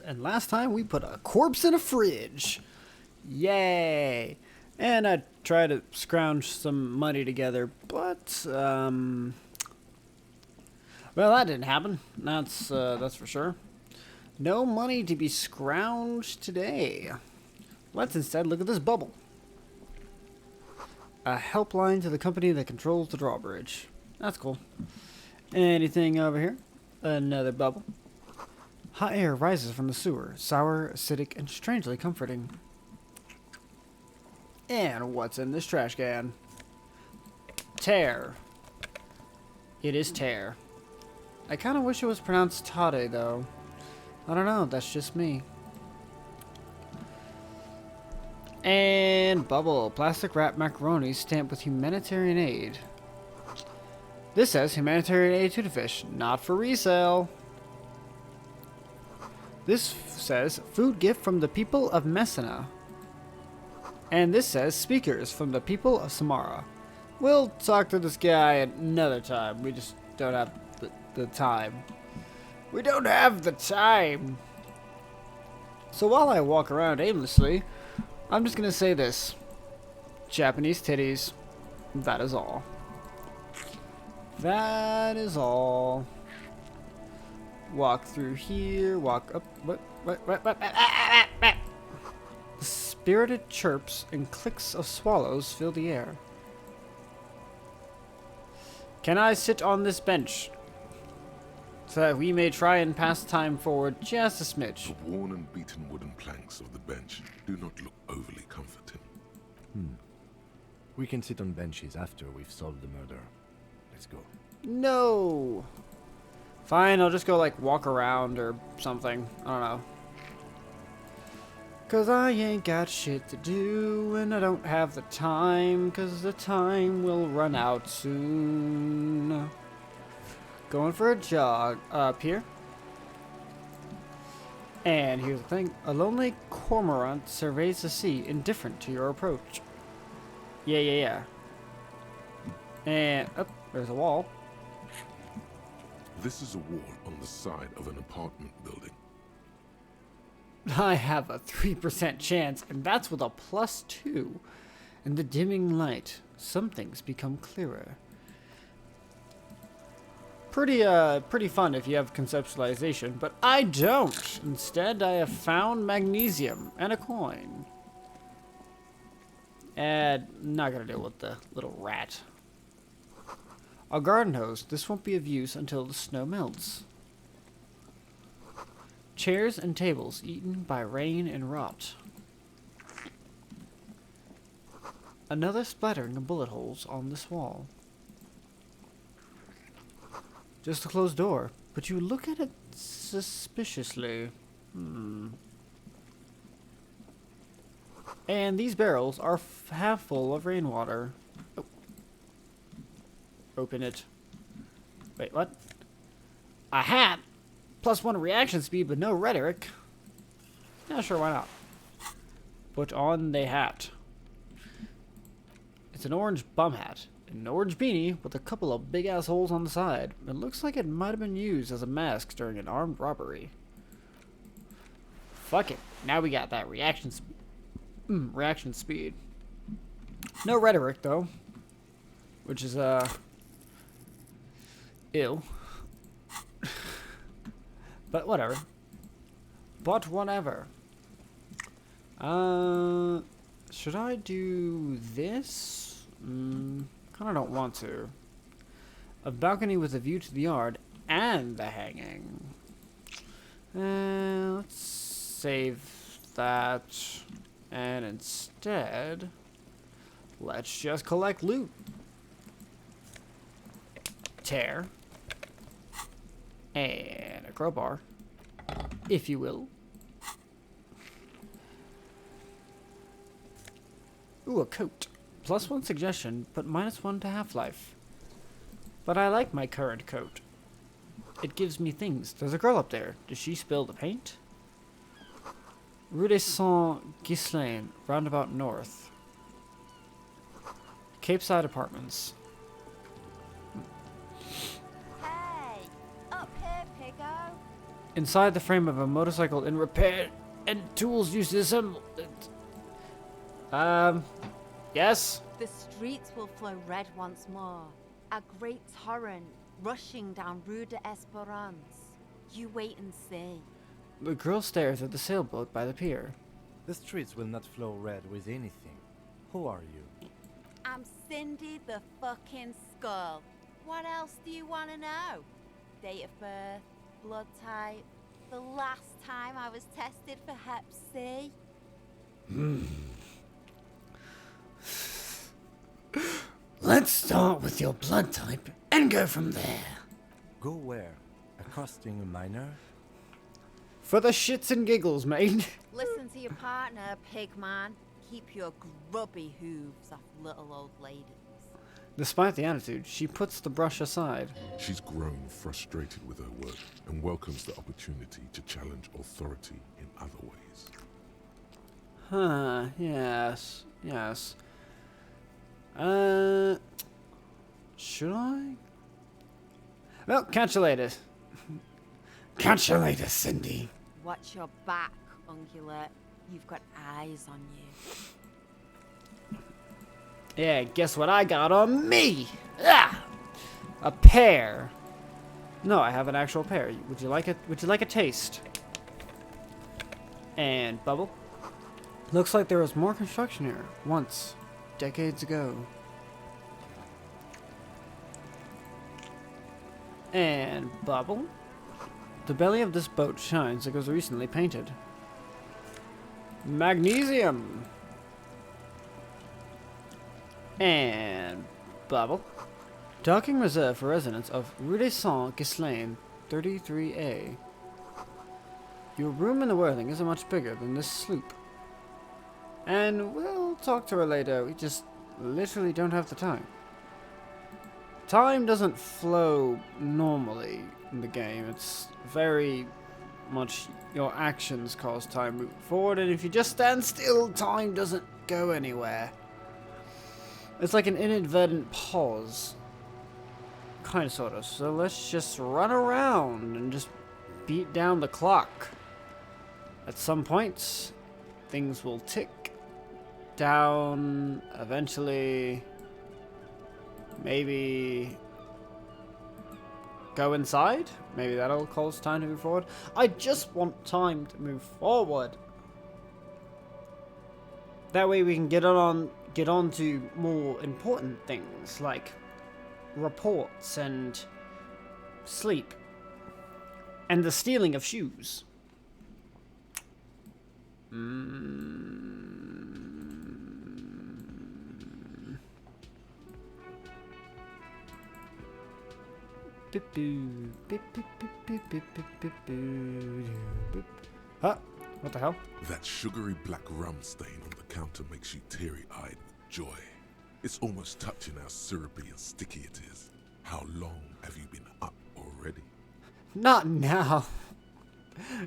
and last time we put a corpse in a fridge. Yay! And I tried to scrounge some money together, but, well, that didn't happen. That's for sure. No money to be scrounged today. Let's instead look at this bubble. A helpline to the company that controls the drawbridge. That's cool. Anything over here? Another bubble. Hot air rises from the sewer, sour, acidic, and strangely comforting. And what's in this trash can? Tear. It is tear. I kind of wish it was pronounced Tade, though. I don't know, that's just me. And bubble. Plastic wrap macaroni stamped with humanitarian aid. This says humanitarian aid to the fish, not for resale. This says food gift from the people of Messina. And this says speakers from the people of Samara. We'll talk to this guy another time. We just don't have the time. We don't have the time. So while I walk around aimlessly, I'm just gonna say this. Japanese titties. That is all. That is all. Walk through here, walk up. What? The spirited chirps and clicks of swallows fill the air. Can I sit on this bench? So that we may try and pass time forward just a smidge. The worn and beaten wooden planks of the bench do not look overly comforting. We can sit on benches after we've solved the murder. Let's go. No. Fine, I'll just go like walk around or something. I don't know. Cause I ain't got shit to do and I don't have the time, cause the time will run out soon. Going for a jog up here. And here's the thing. A lonely cormorant surveys the sea, indifferent to your approach. Yeah. And, oh, there's a wall. This is a wall on the side of an apartment building. I have a 3% chance, and that's with a +2. In the dimming light, some things become clearer. Pretty fun if you have conceptualization, but I don't. Instead, I have found magnesium and a coin. And not gonna deal with the little rat. A garden hose. This won't be of use until the snow melts. Chairs and tables eaten by rain and rot. Another splattering of bullet holes on this wall. Just a closed door, but you look at it suspiciously. And these barrels are half full of rainwater. Oh. Open it. Wait, what? A hat? +1 reaction speed, but no rhetoric. Yeah, sure, why not? Put on the hat. It's an orange bum hat. An orange beanie with a couple of big ass holes on the side. It looks like it might have been used as a mask during an armed robbery. Fuck it. Now we got that reaction speed. No rhetoric though. Which is ill. But whatever. But whatever. Should I do this? Kinda don't want to. A balcony with a view to the yard and the hanging. Let's save that. And instead, let's just collect loot. Tear. And a crowbar, if you will. Ooh, a coat. +1 suggestion, but -1 to half-life. But I like my current coat. It gives me things. There's a girl up there. Did she spill the paint? Rue des Saint-Ghislain, roundabout north. Cape Side Apartments. Hey, up here, Piggo. inside the frame of a motorcycle in repair and tools used to assemble it. Yes? The streets will flow red once more. A great torrent rushing down Rue de Esperance. You wait and see. The girl stares at the sailboat by the pier. The streets will not flow red with anything. Who are you? I'm Cindy the fucking Skull. What else do you want to know? Date of birth, blood type, the last time I was tested for Hep C. Let's start with your blood type and go from there. Go where? Accosting a miner? For the shits and giggles, mate. Listen to your partner, pigman. Keep your grubby hooves off little old ladies. Despite the attitude, she puts the brush aside. She's grown frustrated with her work and welcomes the opportunity to challenge authority in other ways. Huh, yes. Should I? Well, catch you later. Catch you later, Cindy. Watch your back, ungulate. You've got eyes on you. Yeah, guess what I got on me? Ah! A pear. No, I have an actual pear. Would you like it? Would you like a taste? And bubble. Looks like there was more construction here once, decades ago. And bubble. The belly of this boat shines like it was recently painted. Magnesium. And bubble. Docking reserved for residents of Rue de Saint-Ghislain, 33A. Your room in the Whirling isn't much bigger than this sloop. And we'll talk to her later, we just literally don't have the time. Time doesn't flow normally in the game, it's very much your actions cause time move forward, and if you just stand still, time doesn't go anywhere. It's like an inadvertent pause. Kinda sorta. So let's just run around and just beat down the clock. At some point, things will tick down eventually. Maybe go inside? Maybe that'll cause time to move forward. I just want time to move forward. That way we can get on to more important things like reports and sleep and the stealing of shoes. Huh? What the hell? That sugary black rum stain on the counter makes you teary-eyed with joy. It's almost touching how syrupy and sticky it is. How long have you been up already? Not now.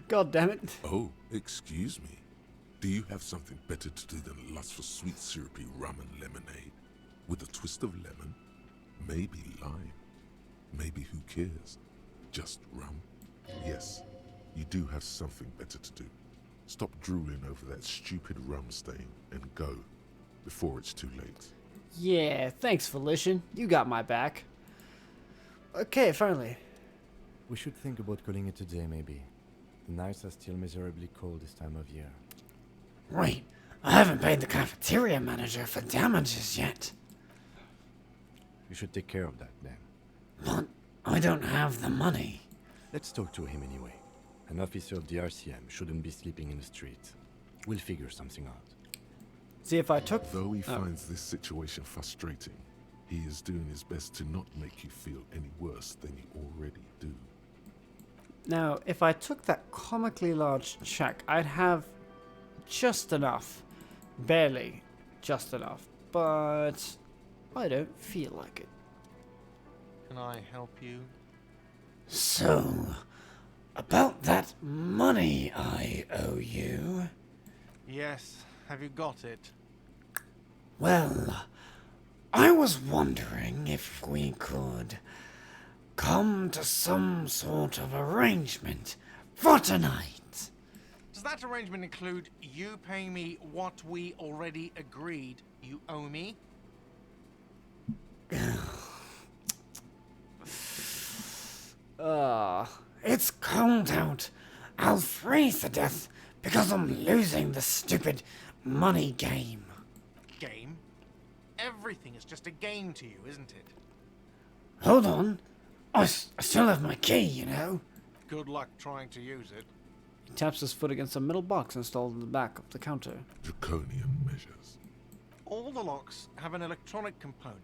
God damn it. Oh, excuse me. Do you have something better to do than lust for sweet syrupy rum and lemonade? With a twist of lemon? Maybe lime? Maybe who cares? Just rum? Yes, you do have something better to do. Stop drooling over that stupid rum stain and go before it's too late. Yeah, thanks, Felician. You got my back. Okay, finally. We should think about calling it a day, maybe. The nights are still miserably cold this time of year. Wait, I haven't paid the cafeteria manager for damages yet. You should take care of that then. But I don't have the money. Let's talk to him anyway. An officer of the RCM shouldn't be sleeping in the street. We'll figure something out. See, if I took... Though he finds this situation frustrating, he is doing his best to not make you feel any worse than you already do. Now, if I took that comically large check, I'd have just enough. Barely just enough. But I don't feel like it. Can I help you? So, about that money I owe you. Yes. Have you got it? Well, I was wondering if we could come to some sort of arrangement For tonight. Does that arrangement include you paying me what we already agreed you owe me? It's cold out. I'll freeze to death because I'm losing the stupid money game. Game? Everything is just a game to you, isn't it? Hold on. I still have my key, you know. Good luck trying to use it. He taps his foot against a metal box installed in the back of the counter. Draconian measures. All the locks have an electronic component.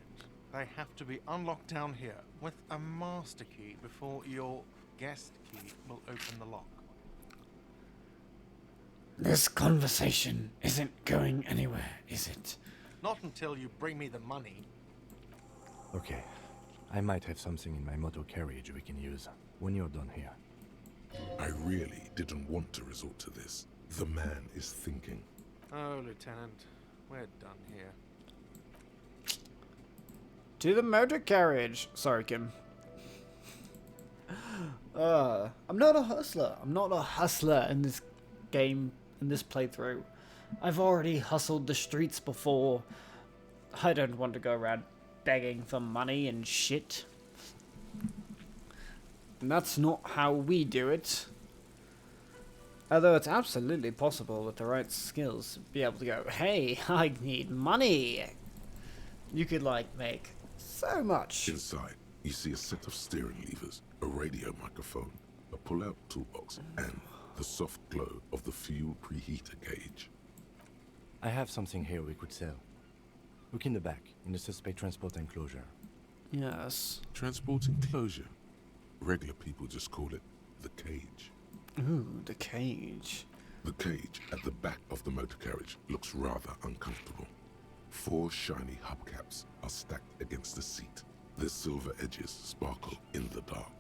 They have to be unlocked down here with a master key before your guest key will open the lock. This conversation isn't going anywhere, is it? Not until you bring me the money. Okay. I might have something in my motor carriage we can use when you're done here. I really didn't want to resort to this. The man is thinking. Oh, Lieutenant, we're done here. To the motor carriage. Sorry, Kim. I'm not a hustler. I'm not a hustler in this game, in this playthrough. I've already hustled the streets before. I don't want to go around begging for money and shit. And that's not how we do it. Although it's absolutely possible with the right skills to be able to go, hey, I need money. You could like make so much. Inside, you see a set of steering levers, a radio microphone, a pull-out toolbox, and the soft glow of the fuel preheater gauge. I have something here we could sell. Look in the back, in the suspect transport enclosure. Yes. Transport enclosure. Regular people just call it the cage. Ooh, the cage. The cage at the back of the motor carriage looks rather uncomfortable. 4 shiny hubcaps are stacked against the seat. Their silver edges sparkle in the dark.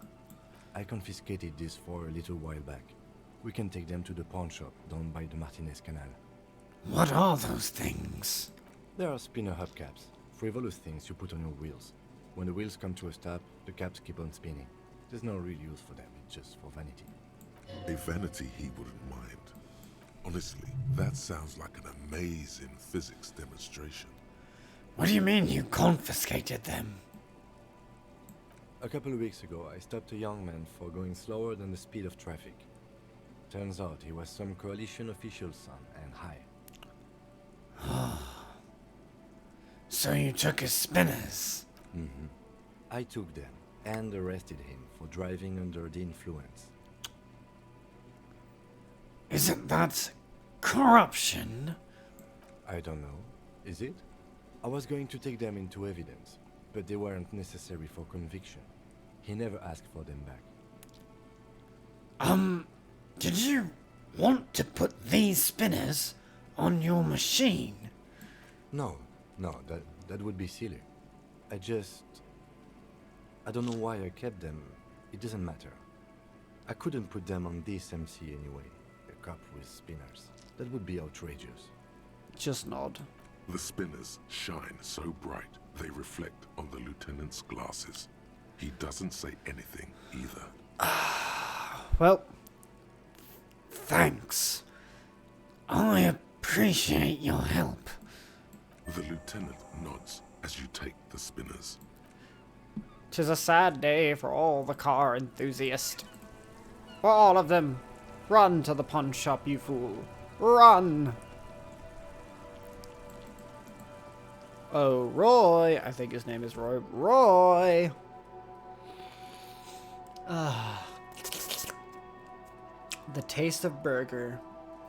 I confiscated these for a little while back. We can take them to the pawn shop down by the Martinez Canal. What are those things? There are spinner hubcaps, frivolous things you put on your wheels. When the wheels come to a stop, the caps keep on spinning. There's no real use for them, it's just for vanity. A vanity he wouldn't mind. Honestly, that sounds like an amazing physics demonstration. What do you mean you confiscated them? A couple of weeks ago, I stopped a young man for going slower than the speed of traffic. Turns out he was some coalition official's son and high. So you took his spinners? Mm-hmm. I took them and arrested him for driving under the influence. Isn't that corruption? I don't know. Is it? I was going to take them into evidence, but they weren't necessary for conviction. He never asked for them back. Did you want to put these spinners on your machine? No, that would be silly. I don't know why I kept them. It doesn't matter. I couldn't put them on this MC anyway. A cup with spinners. That would be outrageous. Just nod. The spinners shine so bright they reflect on the lieutenant's glasses. He doesn't say anything either. Well, thanks. I appreciate your help. The lieutenant nods as you take the spinners. 'Tis a sad day for all the car enthusiasts. For all of them. Run to the pawn shop, you fool. Run! Oh, Roy. I think his name is Roy. Roy! The taste of burger.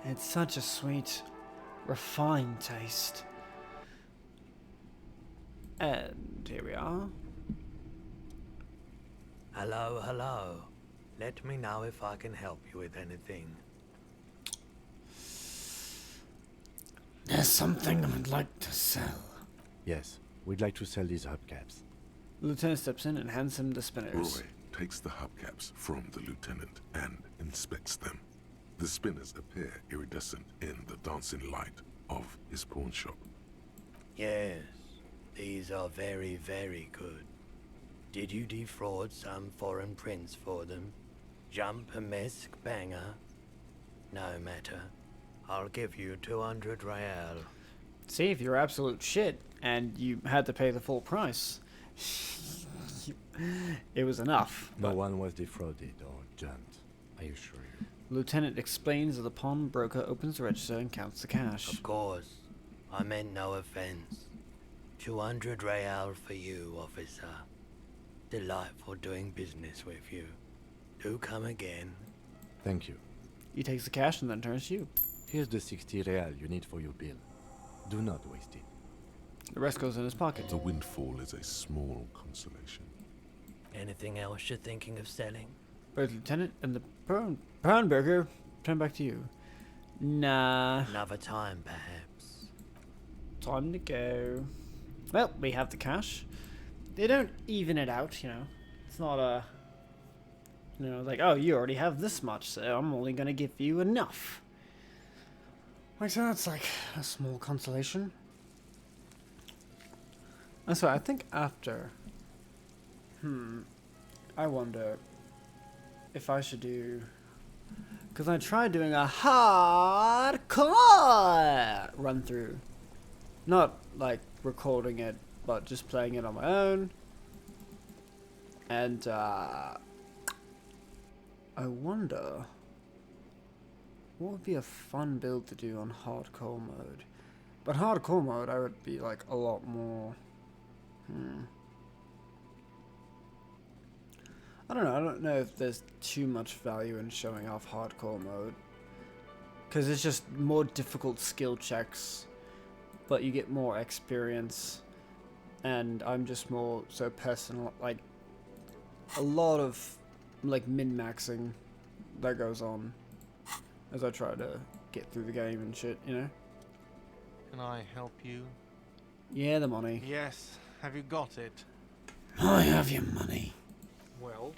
It's such a sweet, refined taste. And here we are. Hello, hello. Let me know if I can help you with anything. There's something I'd like to sell. Yes, we'd like to sell these hubcaps. The lieutenant steps in and hands him the spinners. Roy takes the hubcaps from the lieutenant and inspects them. The spinners appear iridescent in the dancing light of his pawn shop. Yes, these are very, very good. Did you defraud some foreign prince for them? Jump a miss, banger. No matter. I'll give you 200 real. See, if you're absolute shit and you had to pay the full price, it was enough. No But one was defrauded or jumped, I assure you. Lieutenant explains as the pawnbroker opens the register and counts the cash. Of course. I meant no offense. 200 real for you, officer. Delightful doing business with you. Do come again. Thank you. He takes the cash and then turns to you. Here's the 60 real you need for your bill. Do not waste it. The rest goes in his pocket. The windfall is a small consolation. Anything else you're thinking of selling? Both Lieutenant and the pawnbroker turn back to you. Nah. Another time, perhaps. Time to go. Well, we have the cash. They don't even it out, you know. It's not a... You know, like, oh, you already have this much, so I'm only gonna give you enough. Like, so that's like a small consolation. And so I think after... I wonder if I should do... Because I tried doing a hardcore run through. Not like recording it, but just playing it on my own. And I wonder what would be a fun build to do on hardcore mode. But hardcore mode, I would be like a lot more. I don't know. I don't know if there's too much value in showing off hardcore mode, because it's just more difficult skill checks, but you get more experience, and I'm just more so personal. Like a lot of like min-maxing that goes on as I try to get through the game and shit, you know? Can I help you? Yeah, the money. Yes. Have you got it? I have your money. Well,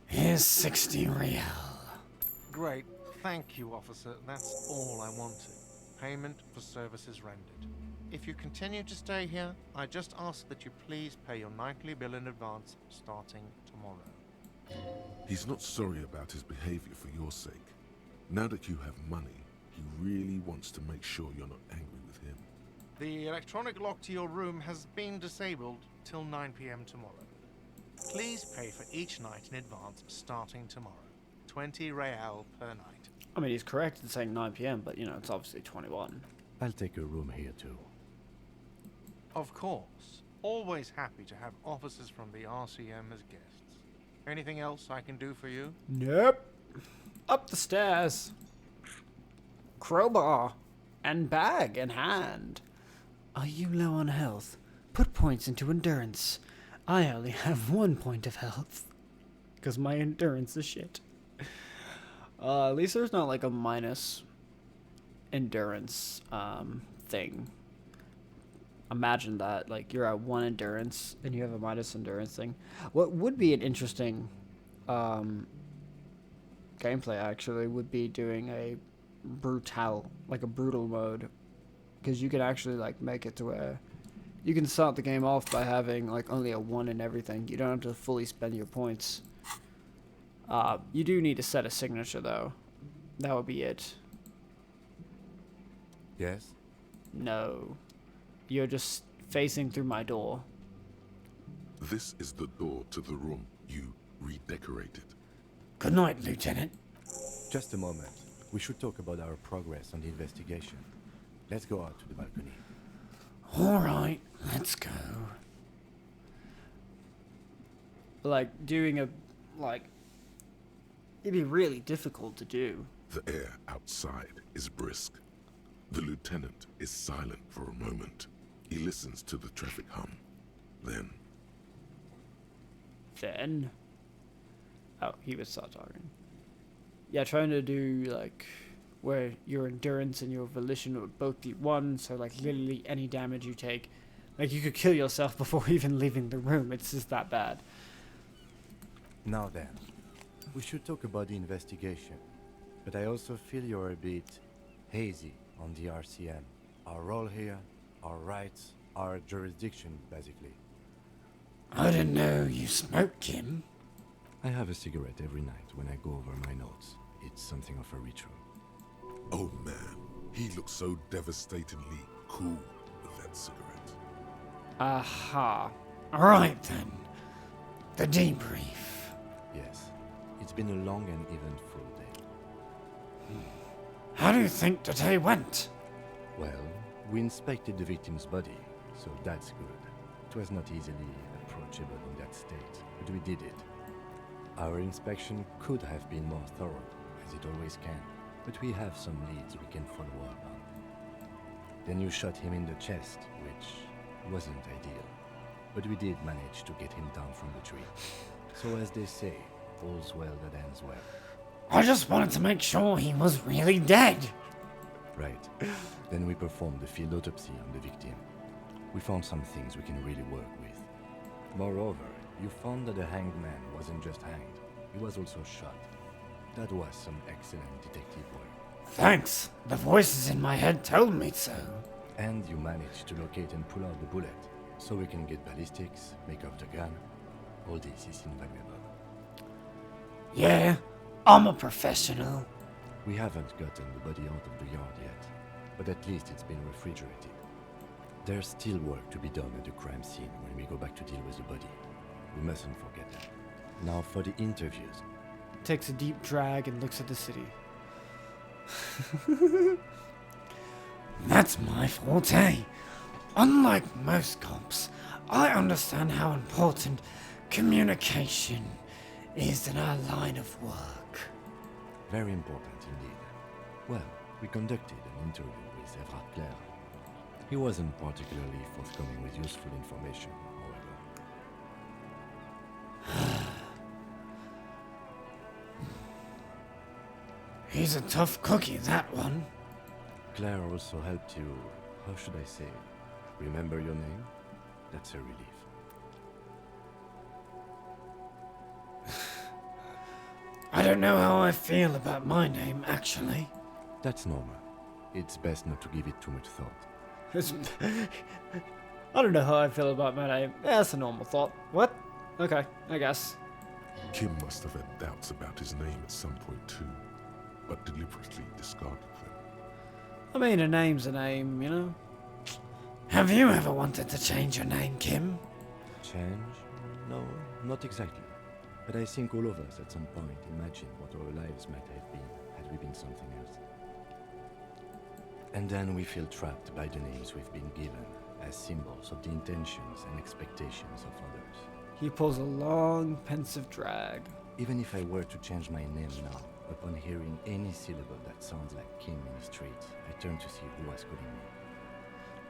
Here's 60 real. great. Thank you, officer. That's all I wanted. Payment for services rendered. If you continue to stay here, I just ask that you please pay your nightly bill in advance starting tomorrow. He's not sorry about his behavior for your sake. Now that you have money, he really wants to make sure you're not angry with him. The electronic lock to your room has been disabled till 9 p.m. tomorrow. Please pay for each night in advance starting tomorrow. 20 real per night. I mean, he's correct in saying 9 p.m., but you know, it's obviously 21. I'll take a room here too. Of course. Always happy to have officers from the RCM as guests. Anything else I can do for you? Nope. Up the stairs. Crowbar. And bag in hand. Are you low on health? Put points into endurance. I only have 1 point of health. Because my endurance is shit. At least there's not like a minus endurance thing. Imagine that, like you're at 1 endurance and you have a minus endurance thing. What would be an interesting gameplay actually would be doing a brutal mode, because you could actually like make it to where you can start the game off by having like only a 1 in everything. You don't have to fully spend your points. You do need to set a signature though. That would be it. Yes? No. You're just facing through my door. This is the door to the room you redecorated. Good night, Lieutenant. Just a moment. We should talk about our progress on the investigation. Let's go out to the balcony. Alright, let's go. Like, doing a... like... it'd be really difficult to do. The air outside is brisk. The lieutenant is silent for a moment. He listens to the traffic hum. Then, oh, he would start talking. Yeah, trying to do like where your endurance and your volition would both be 1, so like literally any damage you take, like you could kill yourself before even leaving the room. It's just that bad. Now then, we should talk about the investigation. But I also feel you're a bit hazy on the RCM. Our role here, our rights, our jurisdiction, basically. I didn't know you smoked him. I have a cigarette every night when I go over my notes. It's something of a ritual. Oh man, he looks so devastatingly cool with that cigarette. Aha. Alright then. The debrief. Yes, it's been a long and eventful day. How do you think today went? Well, we inspected the victim's body, so that's good. It was not easily approachable in that state, but we did it. Our inspection could have been more thorough, as it always can, but we have some leads we can follow up on. Then you shot him in the chest, which wasn't ideal, but we did manage to get him down from the tree. So as they say, all's well that ends well. I just wanted to make sure he was really dead. Right. Then we performed the field autopsy on the victim. We found some things we can really work with. Moreover, you found that the hanged man wasn't just hanged, he was also shot. That was some excellent detective work. Thanks. The voices in my head told me so. And you managed to locate and pull out the bullet, so we can get ballistics, make up the gun. All this is invaluable. Yeah, I'm a professional. We haven't gotten the body out of the yard yet, but at least it's been refrigerated. There's still work to be done at the crime scene when we go back to deal with the body. We mustn't forget that. Now for the interviews. Takes a deep drag and looks at the city. That's my forte. Unlike most cops, I understand how important communication is in our line of work. Very important indeed. Well, we conducted an interview with Everard Clare. He wasn't particularly forthcoming with useful information, however. He's a tough cookie, that one. Claire also helped you, how should I say, remember your name? That's a relief. I don't know how I feel about my name, actually. That's normal. It's best not to give it too much thought. I don't know how I feel about my name. That's a normal thought. What? Okay, I guess. Kim must have had doubts about his name at some point too, but deliberately discarded them. I mean, a name's a name, you know? Have you ever wanted to change your name, Kim? Change? No, not exactly. But I think all of us at some point imagine what our lives might have been had we been something else. And then we feel trapped by the names we've been given as symbols of the intentions and expectations of others. He pulls a long, pensive drag. Even if I were to change my name now, upon hearing any syllable that sounds like Kim in the street, I turn to see who was calling me.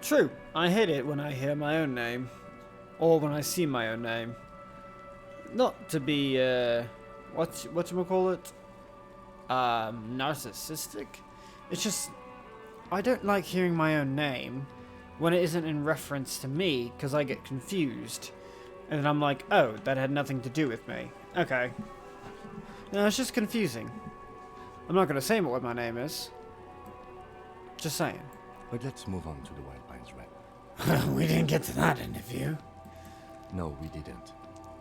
True, I hate it when I hear my own name. Or when I see my own name. Not to be, whatchamacallit? Narcissistic? It's just, I don't like hearing my own name when it isn't in reference to me, because I get confused. And then I'm like, oh, that had nothing to do with me. Okay. No, it's just confusing. I'm not going to say what my name is. Just saying. But let's move on to the Wild Pines rap. We didn't get to that interview. No, we didn't.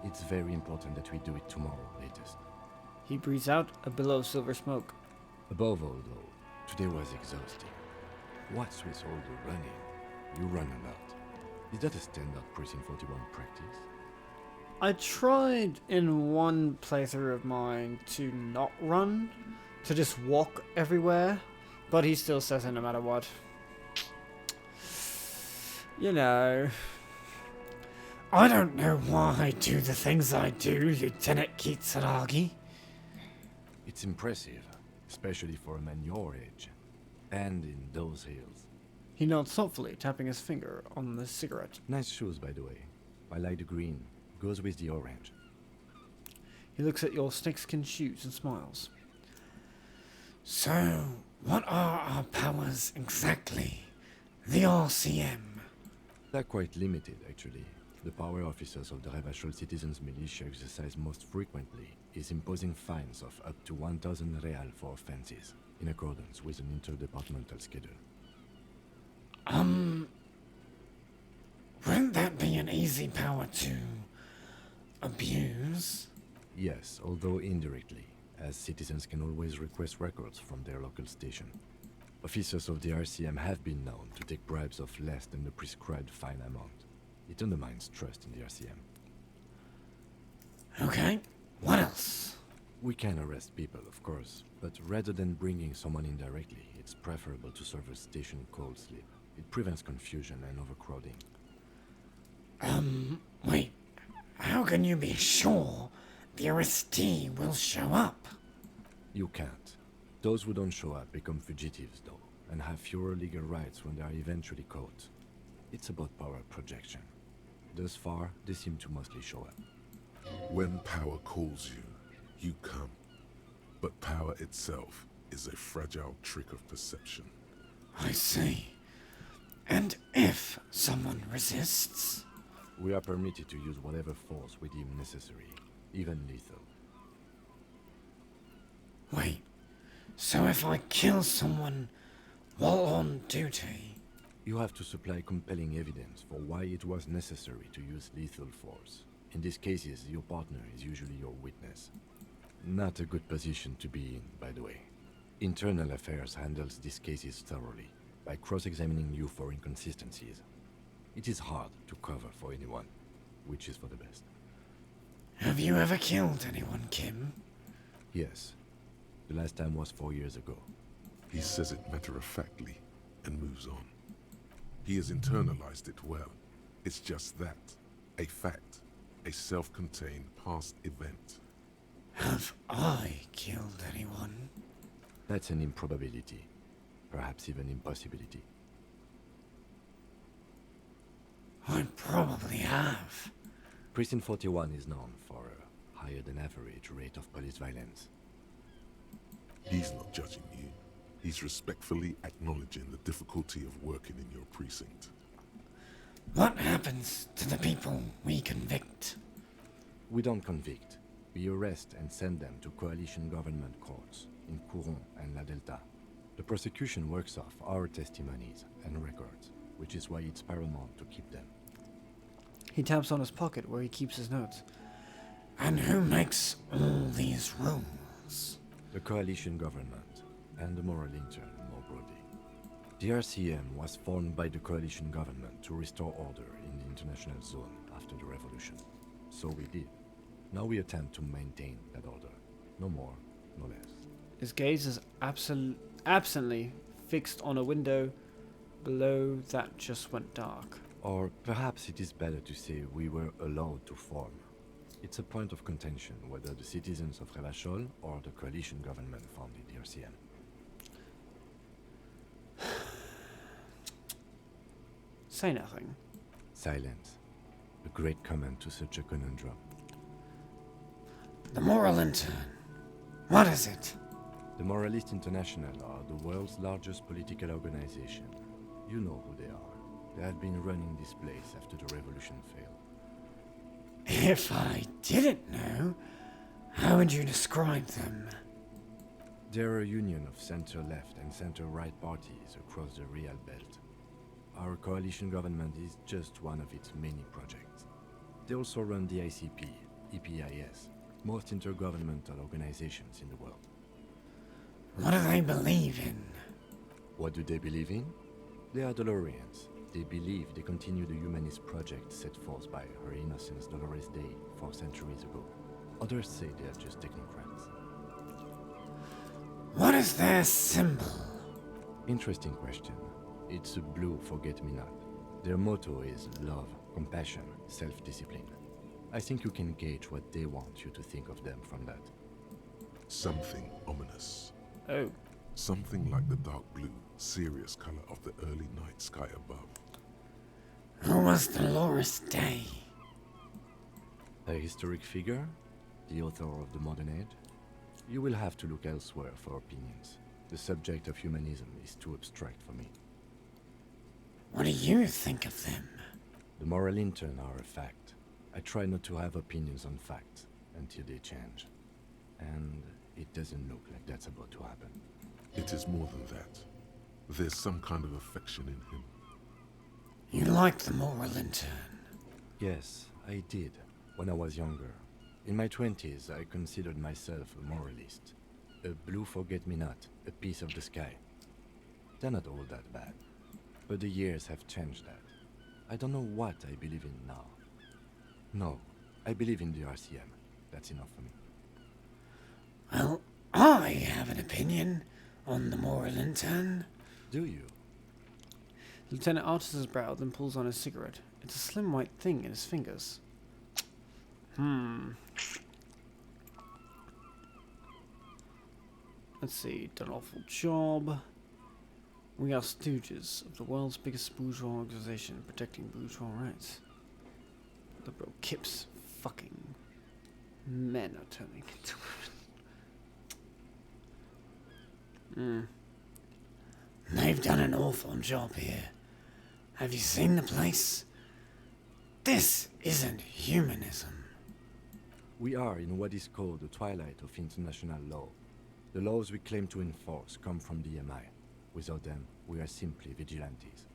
It's very important that we do it tomorrow, latest. He breathes out a billow of silver smoke. Above all, though, today was exhausting. What's with all the running? You run a lot. Is that a standard Precinct 41 practice? I tried in one playthrough of mine to not run, to just walk everywhere, but he still says it no matter what. You know, I don't know why I do the things I do, Lieutenant Kitsuragi. It's impressive, especially for a man your age, and in those hills. He nods thoughtfully, tapping his finger on the cigarette. Nice shoes, by the way. I like the green. Goes with the orange. He looks at your snakeskin shoes and smiles. So, what are our powers exactly? The RCM. They're quite limited, actually. The power officers of the Revachol Citizens Militia exercise most frequently is imposing fines of up to 1,000 real for offenses, in accordance with an interdepartmental schedule. Wouldn't that be an easy power to abuse? Yes, although indirectly, as citizens can always request records from their local station. Officers of the RCM have been known to take bribes of less than the prescribed fine amount. It undermines trust in the RCM. Okay, what else? We can arrest people, of course, but rather than bringing someone in directly, it's preferable to serve a station cold sleep. It prevents confusion and overcrowding. Wait. How can you be sure the arrestee will show up? You can't. Those who don't show up become fugitives, though, and have fewer legal rights when they are eventually caught. It's about power projection. Thus far, they seem to mostly show up. When power calls you, you come. But power itself is a fragile trick of perception. I see. And if someone resists? We are permitted to use whatever force we deem necessary, even lethal. Wait. So if I kill someone while on duty? You have to supply compelling evidence for why it was necessary to use lethal force. In these cases, your partner is usually your witness. Not a good position to be in, by the way. Internal Affairs handles these cases thoroughly, by cross-examining you for inconsistencies. It is hard to cover for anyone, which is for the best. Have you ever killed anyone, Kim? Yes. The last time was 4 years ago. He says it matter-of-factly and moves on. He has internalized it well. It's just that. A fact. A self-contained past event. Have I killed anyone? That's an improbability. Perhaps even impossibility. I probably have. Precinct 41 is known for a higher than average rate of police violence. He's not judging you. He's respectfully acknowledging the difficulty of working in your precinct. What happens to the people we convict? We don't convict. We arrest and send them to coalition government courts in Couron and La Delta. The prosecution works off our testimonies and records, which is why it's paramount to keep them. He taps on his pocket where he keeps his notes. And who makes all these rules? The coalition government, and the moral intern more broadly. The RCM was formed by the coalition government to restore order in the international zone after the revolution. So we did. Now we attempt to maintain that order. No more, no less. His gaze is absently fixed on a window below that just went dark. Or perhaps it is better to say we were allowed to form. It's a point of contention whether the citizens of Revachol or the coalition government founded the RCM. Say nothing. Silence. A great comment to such a conundrum. The Moral Intern. What is it? The Moralist International are the world's largest political organization. You know who they are. They have been running this place after the revolution failed. If I didn't know, how would you describe them? They're a union of center-left and center-right parties across the Real Belt. Our coalition government is just one of its many projects. They also run the ICP, EPIS, most intergovernmental organizations in the world. What do they believe in? What do they believe in? They are Dolorians. They believe they continue the humanist project set forth by Her Innocence Dolores Day 4 centuries ago. Others say they are just technocrats. What is their symbol? Interesting question. It's a blue forget-me-not. Their motto is love, compassion, self-discipline. I think you can gauge what they want you to think of them from that. Something ominous. Oh. Something like the dark blue, serious color of the early night sky above. Who was Dolores Day? A historic figure? The author of the modern age? You will have to look elsewhere for opinions. The subject of humanism is too abstract for me. What do you think of them? The moral intern are a fact. I try not to have opinions on facts until they change. And it doesn't look like that's about to happen. It is more than that. There's some kind of affection in him. You like the Moral Intern? Yes, I did, when I was younger. In my 20s, I considered myself a moralist. A blue forget-me-not, a piece of the sky. They're not all that bad. But the years have changed that. I don't know what I believe in now. No, I believe in the RCM. That's enough for me. Well, I have an opinion on the moral intern. Do you? The lieutenant arches his brow, then pulls on his cigarette. It's a slim white thing in his fingers. Let's see, done an awful job. We are stooges of the world's biggest bourgeois organization protecting bourgeois rights. Liberal kips fucking men are turning into women. They've done an awful job here. Have you seen the place? This isn't humanism. We are in what is called the twilight of international law. The laws we claim to enforce come from the MI. Without them, we are simply vigilantes.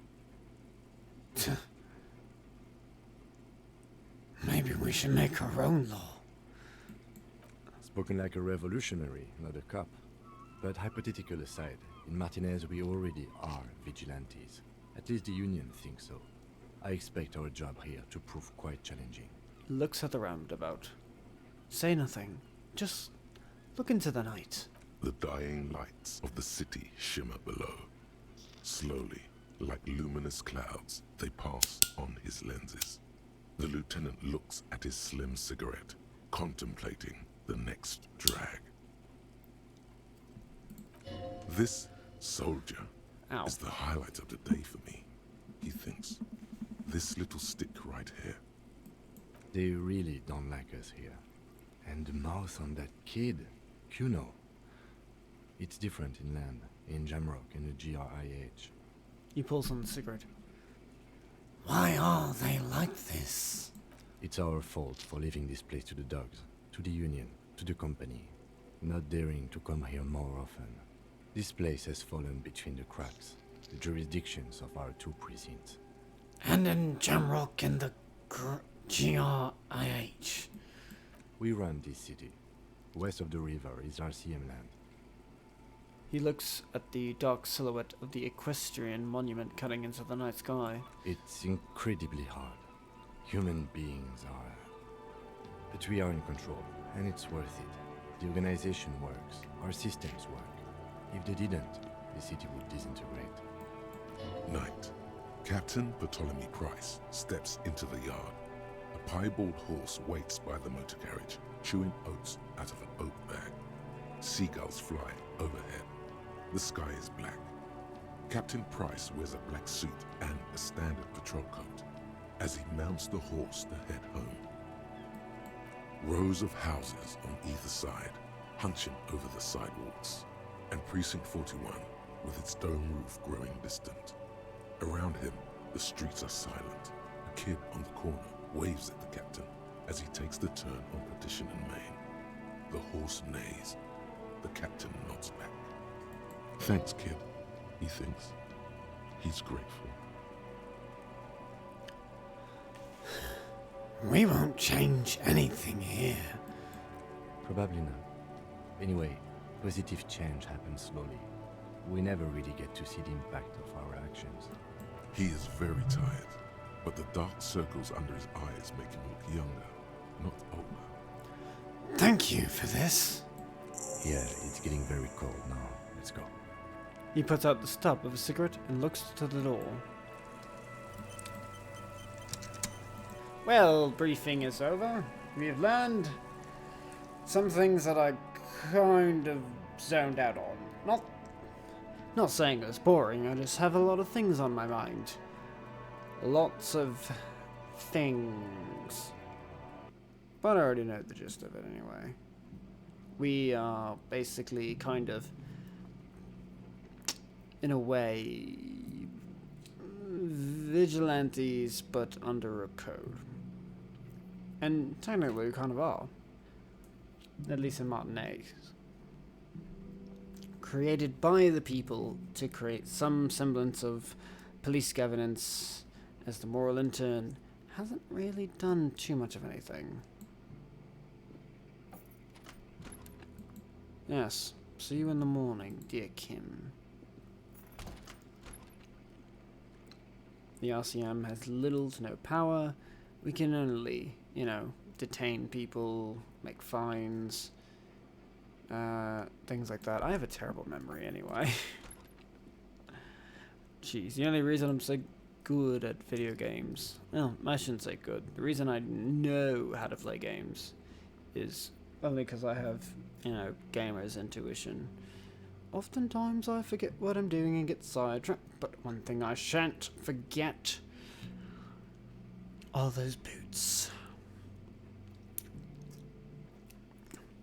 Maybe we should make our own law. Spoken like a revolutionary, not a cop. But hypothetical aside, in Martinez we already are vigilantes. At least the Union thinks so. I expect our job here to prove quite challenging. Looks at the roundabout. Say nothing. Just look into the night. The dying lights of the city shimmer below. Slowly, like luminous clouds, they pass on his lenses. The lieutenant looks at his slim cigarette, contemplating the next drag. This soldier Ow. is the highlight of the day for me, he thinks. This little stick right here. They really don't like us here. And the mouth on that kid, Kuno. It's different in land, in Jamrock and the GRIH. He pulls on the cigarette. Why are they like this? It's our fault for leaving this place to the dogs, to the Union, to the company. Not daring to come here more often. This place has fallen between the cracks, the jurisdictions of our two precincts. And in Jamrock and the GRIH. We run this city. West of the river is RCM land. He looks at the dark silhouette of the equestrian monument cutting into the night sky. It's incredibly hard. Human beings are. But we are in control, and it's worth it. The organization works, our systems work. If they didn't, the city would disintegrate. Night. Captain Bartholomew Price steps into the yard. A piebald horse waits by the motor carriage, chewing oats out of an oat bag. Seagulls fly overhead. The sky is black. Captain Price wears a black suit and a standard patrol coat as he mounts the horse to head home. Rows of houses on either side, hunching over the sidewalks, and Precinct 41 with its dome roof growing distant. Around him, the streets are silent. A kid on the corner waves at the captain as he takes the turn on Petition and Main. The horse neighs. The captain nods back. Thanks, kid, he thinks. He's grateful. We won't change anything here. Probably not. Anyway, positive change happens slowly. We never really get to see the impact of our actions. He is very tired, but the dark circles under his eyes make him look younger, not older. Thank you for this. Yeah, it's getting very cold now. Let's go. He puts out the stub of a cigarette and looks to the door. Well, briefing is over. We have learned some things that I kind of zoned out on. Not saying it's boring, I just have a lot of things on my mind. Lots of things. But I already know the gist of it anyway. We are basically kind of, in a way, vigilantes, but under a code. And technically we kind of are. At least in Martinez. Created by the people to create some semblance of police governance, as the moral intern hasn't really done too much of anything. Yes. See you in the morning, dear Kim. The RCM has little to no power. We can only, you know, detain people, make fines, things like that. I have a terrible memory anyway. Jeez, the only reason I'm so good at video games, well, I shouldn't say good. The reason I know how to play games is only because I have, you know, gamer's intuition. Oftentimes I forget what I'm doing and get sidetracked, but one thing I shan't forget are those boots.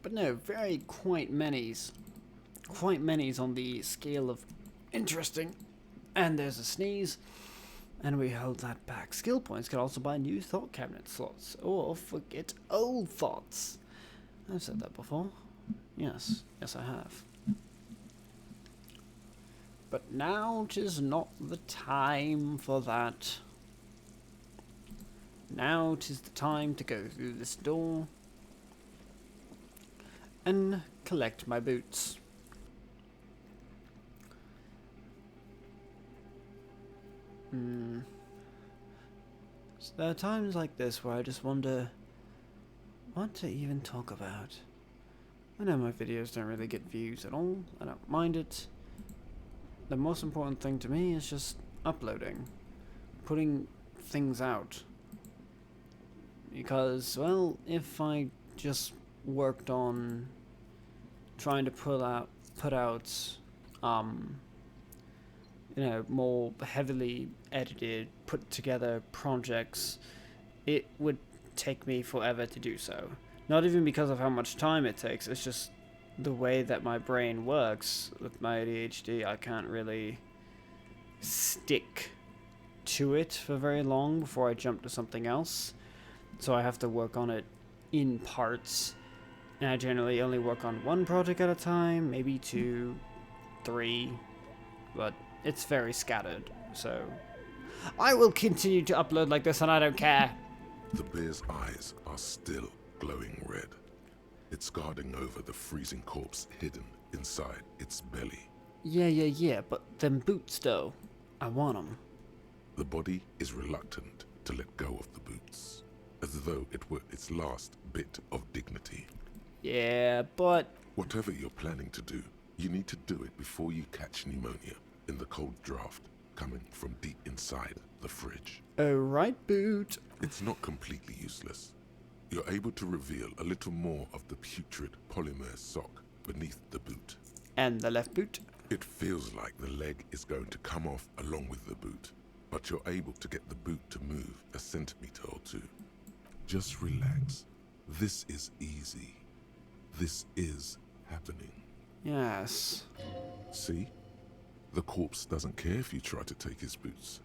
But no, quite many's on the scale of interesting. And there's a sneeze, and we hold that back. Skill points can also buy new thought cabinet slots, or forget old thoughts. I've said that before. Yes, I have. But now 'tis not the time for that. Now 'tis the time to go through this door and collect my boots. So there are times like this where I just wonder what to even talk about. I know my videos don't really get views at all. I don't mind it. The most important thing to me is just uploading, putting things out. Because, well, if I just worked on trying to put out, you know, more heavily edited, put together projects, it would take me forever to do so. Not even because of how much time it takes, it's just the way that my brain works. With my ADHD, I can't really stick to it for very long before I jump to something else. So I have to work on it in parts. And I generally only work on one project at a time, maybe 2, 3, but it's very scattered, so I will continue to upload like this and I don't care. The bear's eyes are still glowing red. It's guarding over the freezing corpse hidden inside its belly. Yeah, but them boots though, I want them. The body is reluctant to let go of the boots, as though it were its last bit of dignity. Yeah, but Whatever you're planning to do, you need to do it before you catch pneumonia in the cold draft coming from deep inside the fridge. alright, boot. It's not completely useless. You're able to reveal a little more of the putrid polymer sock beneath the boot. And the left boot. It feels like the leg is going to come off along with the boot, but you're able to get the boot to move a centimeter or two. Just relax. This is easy. This is happening. Yes. See? The corpse doesn't care if you try to take his boots.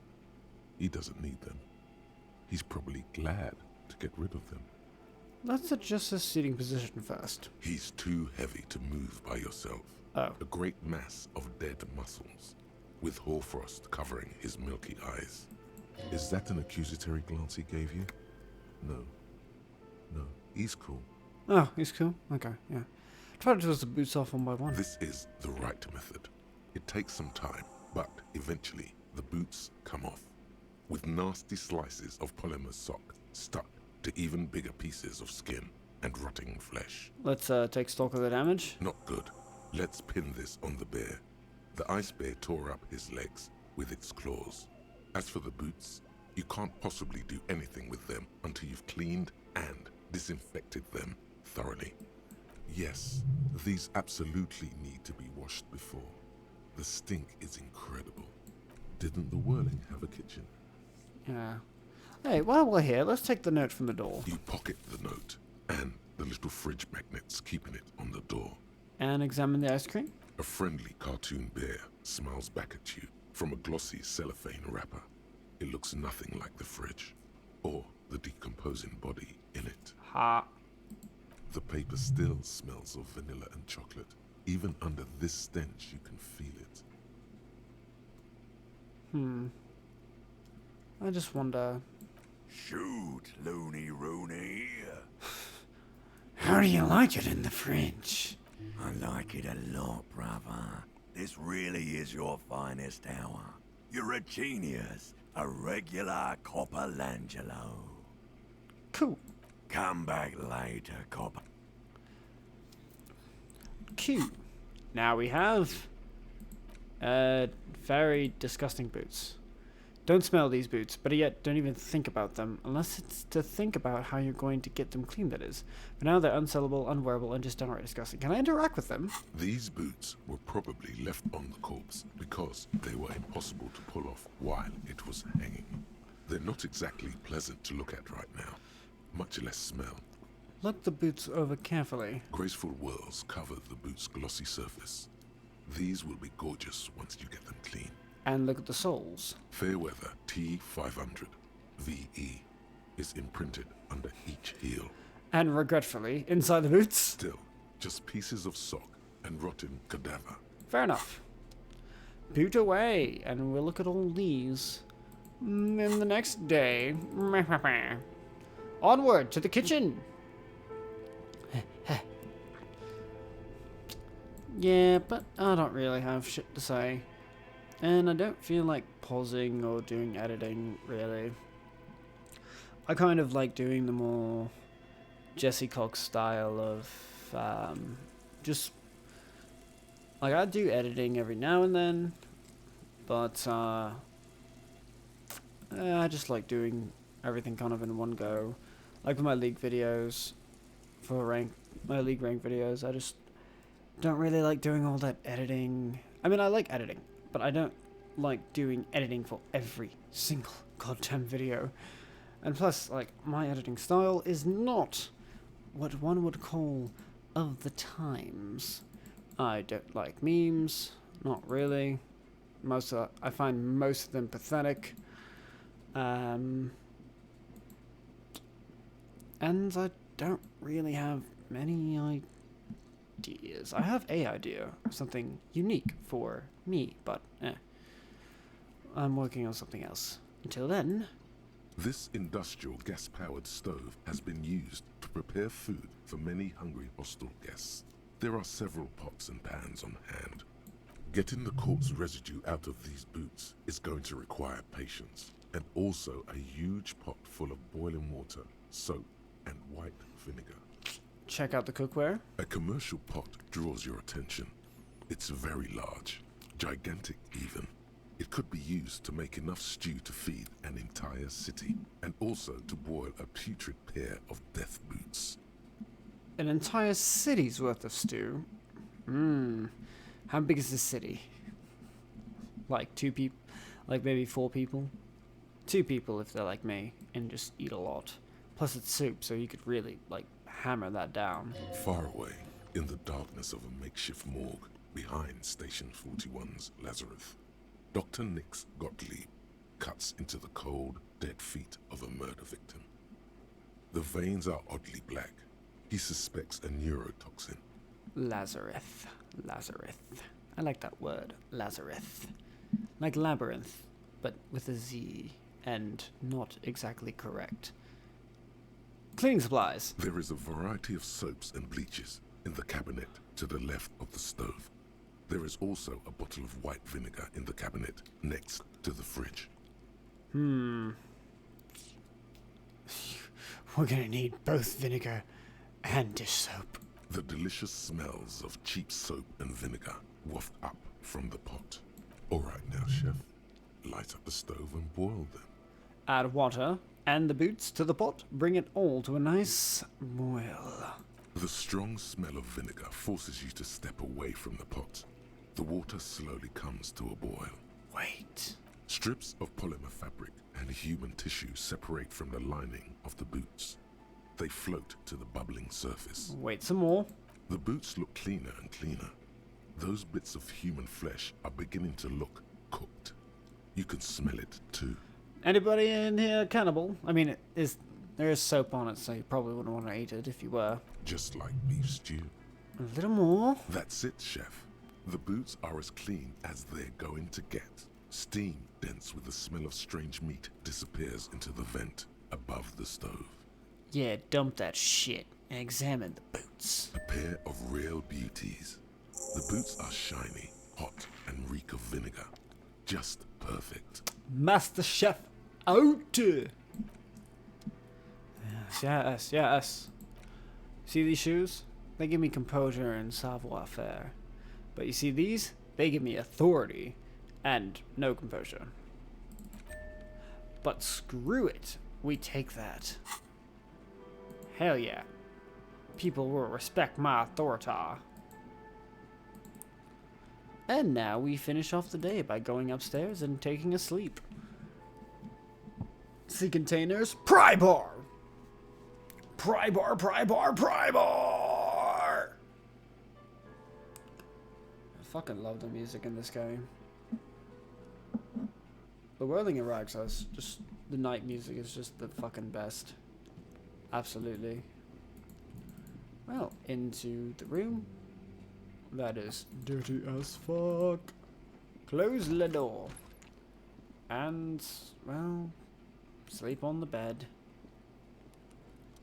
He doesn't need them. He's probably glad to get rid of them. Let's adjust his seating position first. He's too heavy to move by yourself. Oh. A great mass of dead muscles, with hoarfrost covering his milky eyes. Is that an accusatory glance he gave you? No. No, he's cool. Oh, he's cool? Okay, yeah. Try to twist the boots off one by one. This is the right method. It takes some time, but eventually the boots come off, with nasty slices of polymer sock stuck to even bigger pieces of skin and rotting flesh. Let's take stock of the damage. Not good. Let's pin this on the bear. The ice bear tore up his legs with its claws. As for the boots, you can't possibly do anything with them until you've cleaned and disinfected them thoroughly. Yes, these absolutely need to be washed before. The stink is incredible. Didn't the Whirling have a kitchen? Yeah. Hey, while we're here, let's take the note from the door. You pocket the note and the little fridge magnets keeping it on the door. And examine the ice cream. A friendly cartoon bear smiles back at you from a glossy cellophane wrapper. It looks nothing like the fridge, or the decomposing body in it. Ha. The paper still smells of vanilla and chocolate. Even under this stench, you can feel it. I just wonder. Shoot, Looney Rooney. How do you like it in the fridge? I like it a lot, brother. This really is your finest hour. You're a genius. A regular Copperlangelo. Cool. Come back later, Copper. Cute. Now we have very disgusting boots. Don't smell these boots, but yet don't even think about them, unless it's to think about how you're going to get them clean, that is. For now, they're unsellable, unwearable, and just downright disgusting. Can I interact with them? These boots were probably left on the corpse because they were impossible to pull off while it was hanging. They're not exactly pleasant to look at right now, much less smell. Look the boots over carefully. Graceful whirls cover the boot's glossy surface. These will be gorgeous once you get them clean. And look at the soles. Fairweather T500 VE is imprinted under each heel. And regretfully, inside the boots. Still, just pieces of sock and rotten cadaver. Fair enough. Boot away, and we'll look at all these. Then the next day... Onward to the kitchen! Yeah, but I don't really have shit to say. And I don't feel like pausing or doing editing, really. I kind of like doing the more Jesse Cox style of just... Like, I do editing every now and then, but I just like doing everything kind of in one go. Like with my league videos, my league rank videos, I just don't really like doing all that editing. I mean, I like editing, but I don't like doing editing for every single goddamn video. And plus, like, my editing style is not what one would call of the times. I don't like memes, not really. I find most of them pathetic. And I don't really have many ideas. I have a idea of something unique for me, but I'm working on something else. Until then... This industrial gas-powered stove has been used to prepare food for many hungry hostel guests. There are several pots and pans on hand. Getting the corpse residue out of these boots is going to require patience, and also a huge pot full of boiling water, soap, and white vinegar. Check out the cookware. A commercial pot draws your attention. It's very large, gigantic even. It could be used to make enough stew to feed an entire city, and also to boil a putrid pair of death boots. An entire city's worth of stew? How big is this city? Like 2 people? Like maybe 4 people? 2 people if they're like me, and just eat a lot. Plus it's soup, so you could really, like, hammer that down. Far away, in the darkness of a makeshift morgue, behind Station 41's Lazarus, Dr. Nix Gottlieb cuts into the cold, dead feet of a murder victim. The veins are oddly black. He suspects a neurotoxin. Lazarus. I like that word, Lazarus. Like labyrinth, but with a Z, and not exactly correct. Cleaning supplies. There is a variety of soaps and bleaches in the cabinet to the left of the stove. There is also a bottle of white vinegar in the cabinet next to the fridge. We're gonna need both vinegar and dish soap. The delicious smells of cheap soap and vinegar waft up from the pot. All right now, chef. Light up the stove and boil them. Add water and the boots to the pot. Bring it all to a nice boil. The strong smell of vinegar forces you to step away from the pot. The water slowly comes to a boil. Wait. Strips of polymer fabric and human tissue separate from the lining of the boots. They float to the bubbling surface. Wait some more. The boots look cleaner and cleaner. Those bits of human flesh are beginning to look cooked. You can smell it too. Anybody in here cannibal? I mean, there is soap on it, so you probably wouldn't want to eat it if you were. Just like beef stew. A little more. That's it, chef. The boots are as clean as they're going to get. Steam, dense with the smell of strange meat, disappears into the vent above the stove. Yeah, dump that shit and examine the boots. A pair of real beauties. The boots are shiny, hot, and reek of vinegar. Just perfect. Master Chef out! Yes, yes. See these shoes? They give me composure and savoir-faire. But you see these? They give me authority and no composure. But screw it. We take that. Hell yeah. People will respect my authority. And now we finish off the day by going upstairs and taking a sleep. Sea containers, pry bar! Pry bar, pry bar, pry bar! I fucking love the music in this game. The whirling of rags has just, the night music is just the fucking best. Absolutely. Well, into the room. That is dirty as fuck. Close the door. And, well, sleep on the bed.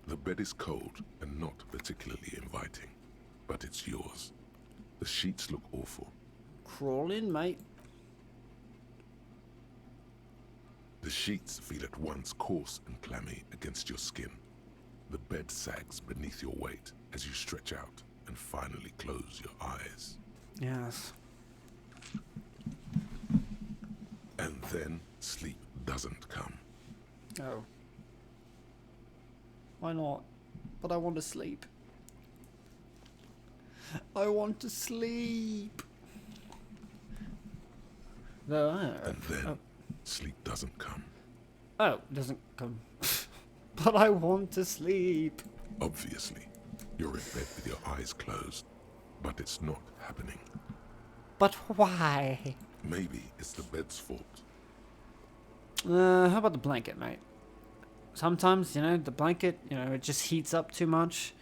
The bed is cold and not particularly inviting, but it's yours. The sheets look awful. Crawl in, mate. The sheets feel at once coarse and clammy against your skin. The bed sags beneath your weight as you stretch out and finally close your eyes. Yes. And then sleep doesn't come. Oh. Why not? But I want to sleep. I want to sleep. No, And then sleep doesn't come. oh, it doesn't come. But I want to sleep. Obviously, you're in bed with your eyes closed, but it's not happening. But why? Maybe it's the bed's fault. How about the blanket, mate? Sometimes, you know, the blanket, you know, it just heats up too much.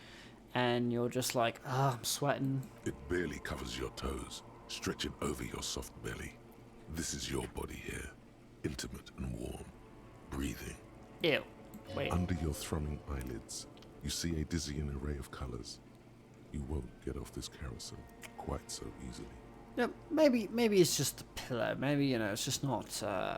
And you're just like, ah, I'm sweating. It barely covers your toes, stretching over your soft belly. This is your body here, intimate and warm, breathing. Ew. Wait. Under your thrumming eyelids, you see a dizzying array of colors. You won't get off this carousel quite so easily. Yeah, maybe it's just the pillow. Maybe, you know, it's just not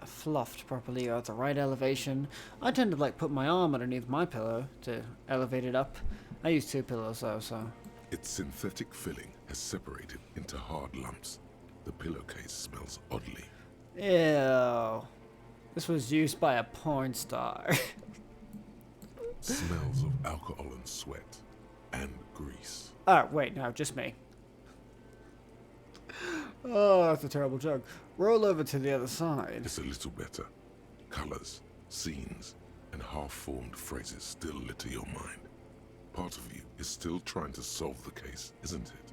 fluffed properly or at the right elevation. I tend to like put my arm underneath my pillow to elevate it up. I use two pillows though, so. Its synthetic filling has separated into hard lumps. The pillowcase smells oddly. Ew. This was used by a porn star. Smells of alcohol and sweat and grease. Oh, wait, no, just me. Oh, that's a terrible joke. Roll over to the other side. It's a little better. Colors, scenes, and half-formed phrases still litter your mind. Part of you is still trying to solve the case, isn't it?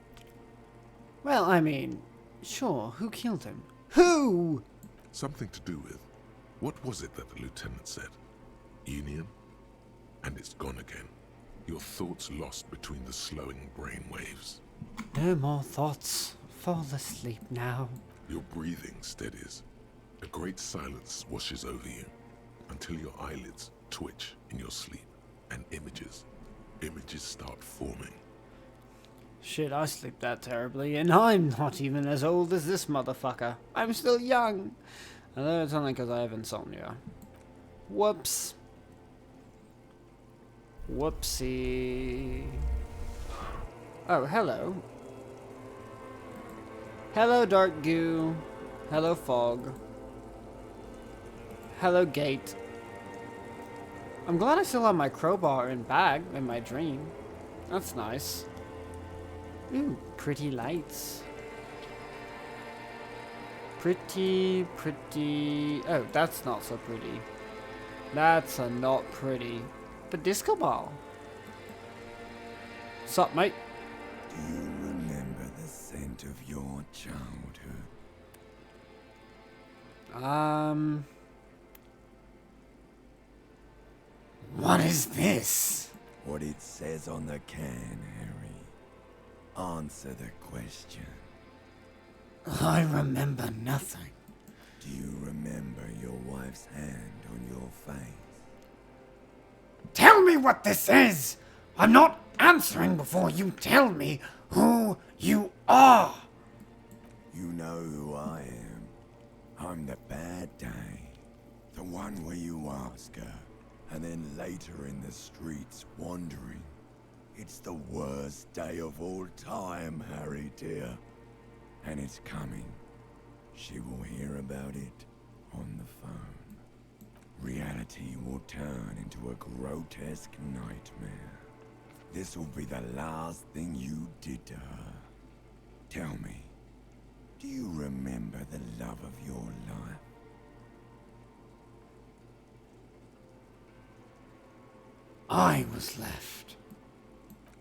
Well, I mean, sure, who killed him? Who? Something to do with, what was it that the lieutenant said? Union? And it's gone again. Your thoughts lost between the slowing brain waves. No more thoughts. Fall asleep now. Your breathing steadies. A great silence washes over you until your eyelids twitch in your sleep and images start forming. Shit, I sleep that terribly, and I'm not even as old as this motherfucker. I'm still young. Although it's only because I have insomnia. Whoops. Whoopsie. Oh, hello. Hello, dark goo. Hello, fog. Hello, gate. I'm glad I still have my crowbar and bag in my dream. That's nice. Ooh, pretty lights. Pretty. Oh, that's not so pretty. That's not pretty. But disco ball. Sup, mate? Do you remember the scent of your childhood? What is this? What it says on the can, Harry. Answer the question. I remember nothing. Do you remember your wife's hand on your face? Tell me what this is! I'm not answering before you tell me who you are! You know who I am. I'm the bad day. The one where you ask her, and then later in the streets wandering. It's the worst day of all time, Harry dear. And it's coming. She will hear about it on the phone. Reality will turn into a grotesque nightmare. This will be the last thing you did to her. Tell me, do you remember the love of your life? I was left.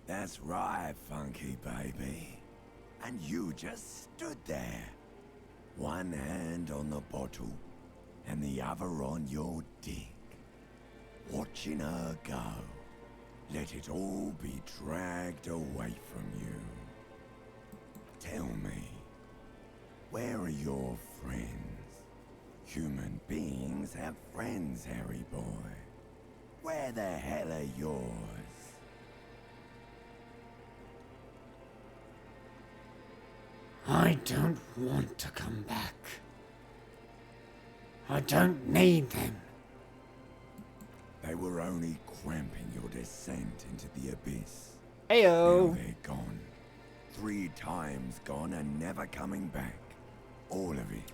That's right, funky baby. And you just stood there. One hand on the bottle, and the other on your dick. Watching her go. Let it all be dragged away from you. Tell me, where are your friends? Human beings have friends, Harry boy. Where the hell are yours? I don't want to come back. I don't need them. They were only cramping your descent into the abyss. Ayo. Now they're gone. 3 times gone and never coming back. All of it.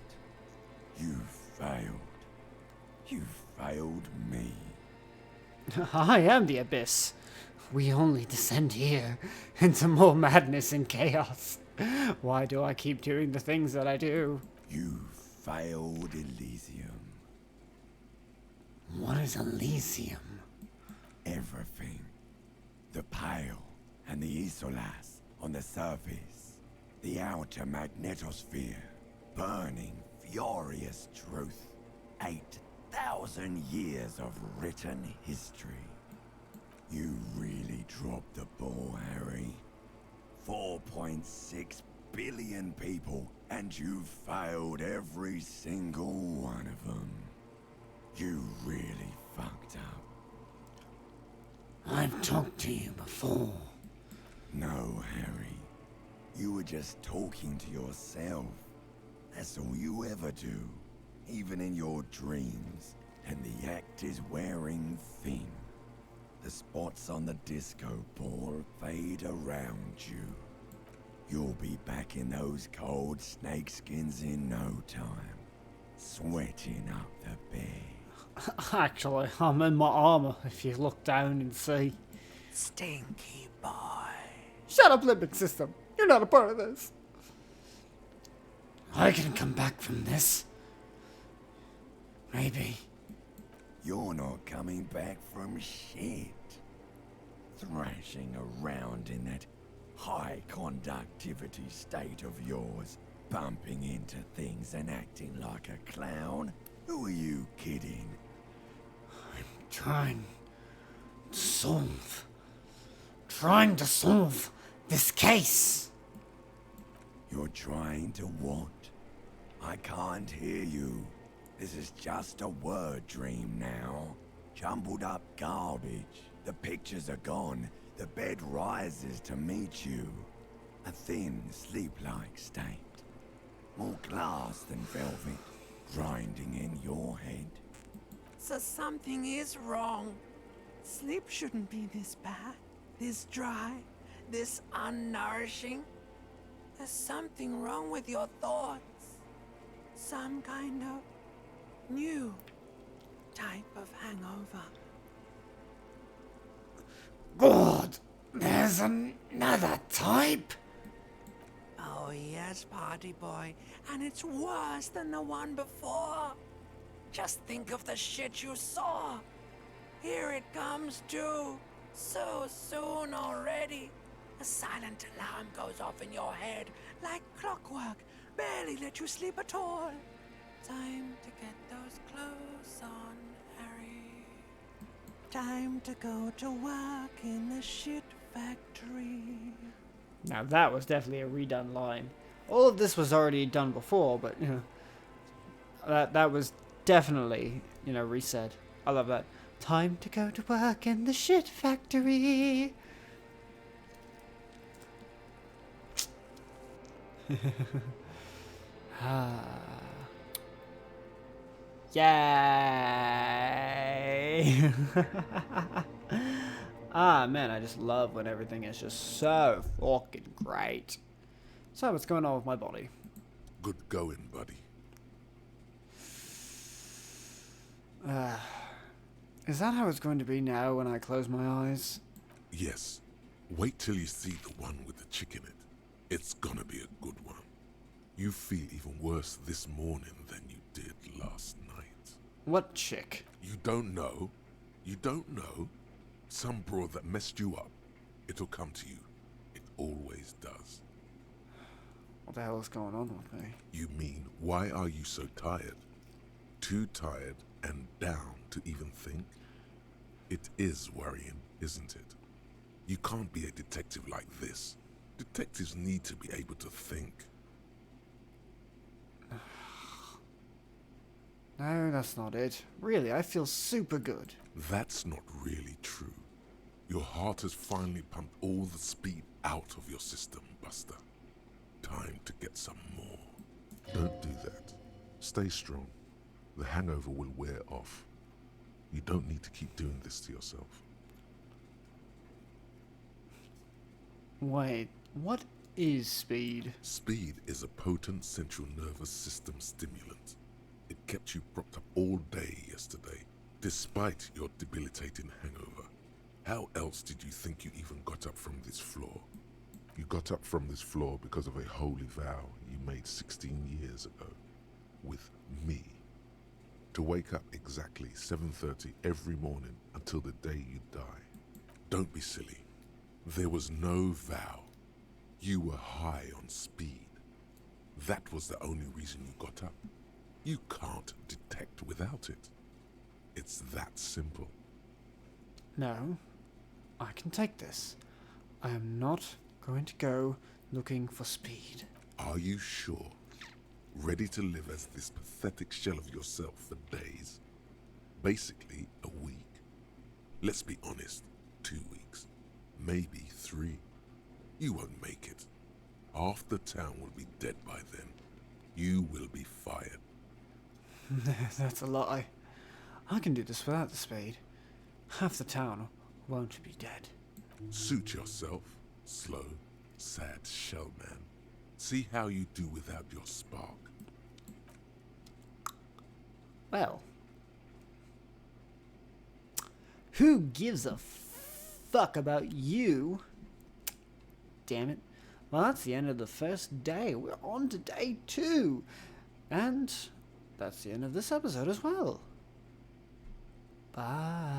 You failed. You failed me. I am the Abyss. We only descend here into more madness and chaos. Why do I keep doing the things that I do? You failed Elysium. What is Elysium? Everything. The Pale and the Isolas on the surface. The outer magnetosphere. Burning, furious truth. 8,000 years of written history. You really dropped the ball, Harry. 4.6 billion people, and you failed every single one of them. You really fucked up. I've talked to you before. No, Harry. You were just talking to yourself. That's all you ever do. Even in your dreams. And the act is wearing thin. The spots on the disco ball fade around you. You'll be back in those cold snakeskins in no time. Sweating up the bed. Actually, I'm in my armor if you look down and see. Stinky boy. Shut up, limbic system. You're not a part of this. I can come back from this. Maybe. You're not coming back from shit. Thrashing around in that high conductivity state of yours, bumping into things and acting like a clown? Who are you kidding? Trying to solve this case. You're trying to what? I can't hear you. This is just a word dream now. Jumbled up garbage. The pictures are gone. The bed rises to meet you. A thin, sleep-like state. More glass than velvet, grinding in your head. So something is wrong. Sleep shouldn't be this bad, this dry, this unnourishing. There's something wrong with your thoughts. Some kind of new type of hangover. God, there's another type? Oh yes, party boy, and it's worse than the one before. Just think of the shit you saw. Here it comes too. So soon already. A silent alarm goes off in your head like clockwork. Barely let you sleep at all. Time to get those clothes on, Harry. Time to go to work in the shit factory. Now that was definitely a redone line. All of this was already done before, but you know, that was definitely, you know, resaid. I love that. Time to go to work in the shit factory. Yay! Ah, man, I just love when everything is just so fucking great. So, what's going on with my body? Good going, buddy. Is that how it's going to be now when I close my eyes? Yes. Wait till you see the one with the chick in it. It's gonna be a good one. You feel even worse this morning than you did last night. What chick? You don't know? You don't know? Some broad that messed you up. It'll come to you. It always does. What the hell is going on with me? You mean, why are you so tired? Too tired and down to even think? It is worrying, isn't it? You can't be a detective like this. Detectives need to be able to think. No, that's not it. Really, I feel super good. That's not really true. Your heart has finally pumped all the speed out of your system, Buster. Time to get some more. Don't do that. Stay strong. The hangover will wear off. You don't need to keep doing this to yourself. Wait, what is speed? Speed is a potent central nervous system stimulant. It kept you propped up all day yesterday, despite your debilitating hangover. How else did you think you even got up from this floor? You got up from this floor because of a holy vow you made 16 years ago. With me. To wake up exactly 7:30 every morning until the day you die. Don't be silly. There was no vow. You were high on speed. That was the only reason you got up. You can't detect without it. It's that simple. No, I can take this. I am not going to go looking for speed. Are you sure? Ready to live as this pathetic shell of yourself for days? Basically, a week. Let's be honest, 2 weeks. Maybe 3. You won't make it. Half the town will be dead by then. You will be fired. That's a lie. I can do this without the speed. Half the town won't be dead. Suit yourself, slow, sad shell man. See how you do without your spark. Well, who gives a fuck about you? Damn it. Well, that's the end of the first day. We're on to day 2. And that's the end of this episode as well. Bye.